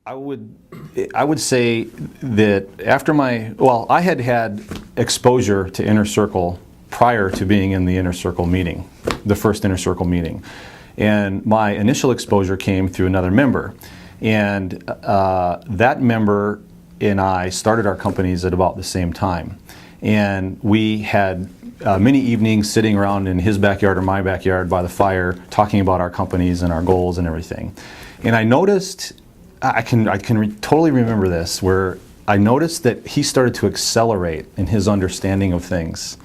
I would say that after I had had exposure to Inner Circle prior to being in the Inner Circle meeting, the first Inner Circle meeting. And my initial exposure came through another member. And that member and I started our companies at about the same time. And we had many evenings sitting around in his backyard or my backyard by the fire talking about our companies and our goals and everything. And I noticed, I can totally remember this, where I noticed that he started to accelerate in his understanding of things.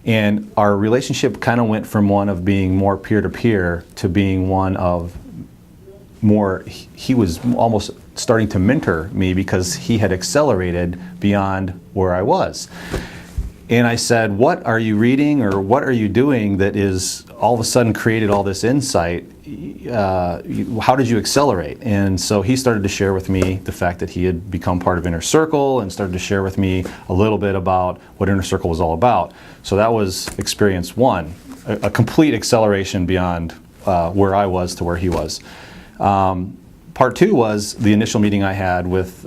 And our relationship kind of went from one of being more peer-to-peer to being one of more, he was almost starting to mentor me because he had accelerated beyond where I was. And I said, what are you reading or what are you doing that is all of a sudden created all this insight? How did you accelerate? And so he started to share with me the fact that he had become part of Inner Circle and started to share with me a little bit about what Inner Circle was all about. So that was experience one, a complete acceleration beyond where I was to where he was. Part two was the initial meeting I had with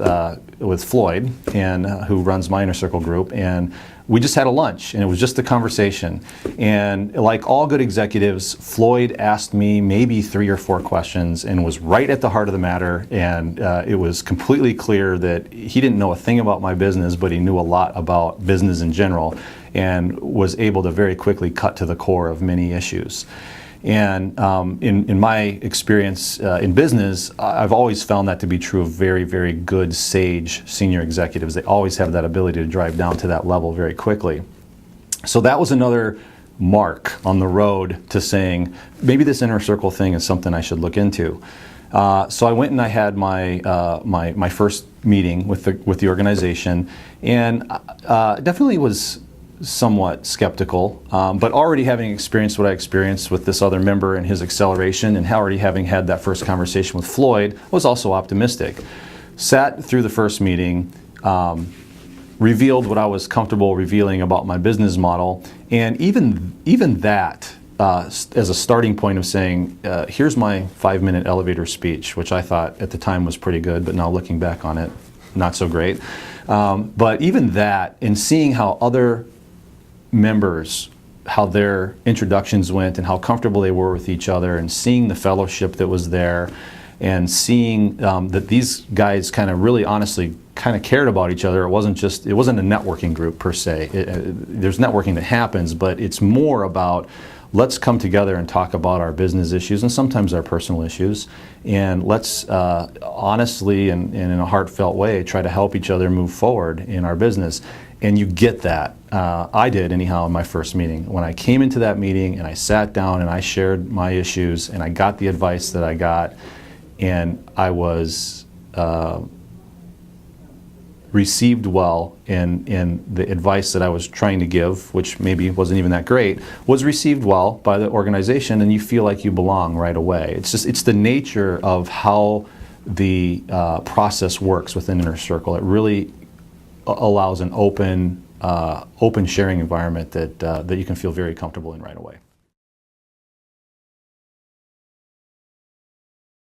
Floyd, and who runs my Inner Circle group, and we just had a lunch, and it was just a conversation. And like all good executives, Floyd asked me maybe 3 or 4 questions and was right at the heart of the matter, and it was completely clear that he didn't know a thing about my business, but he knew a lot about business in general, and was able to very quickly cut to the core of many issues. And in my experience in business, I've always found that to be true of very, very good, sage senior executives. They always have that ability to drive down to that level very quickly. So that was another mark on the road to saying, maybe this Inner Circle thing is something I should look into. So I went and I had my first meeting with the organization, and definitely was somewhat skeptical, but already having experienced what I experienced with this other member and his acceleration, and already having had that first conversation with Floyd, was also optimistic. Sat through the first meeting, revealed what I was comfortable revealing about my business model, and even that as a starting point of saying, here's my 5-minute elevator speech, which I thought at the time was pretty good, but now looking back on it, not so great. But even that, and seeing how other members, how their introductions went and how comfortable they were with each other, and seeing the fellowship that was there, and seeing that these guys kind of really honestly kind of cared about each other. It wasn't a networking group per se. There's networking that happens, but it's more about, let's come together and talk about our business issues and sometimes our personal issues, and let's honestly and in a heartfelt way try to help each other move forward in our business. And you get that. I did anyhow in my first meeting. When I came into that meeting and I sat down and I shared my issues and I got the advice that I got, and I was received well in the advice that I was trying to give, which maybe wasn't even that great, was received well by the organization, and you feel like you belong right away. It's the nature of how the process works within Inner Circle. It really allows an open sharing environment that you can feel very comfortable in right away.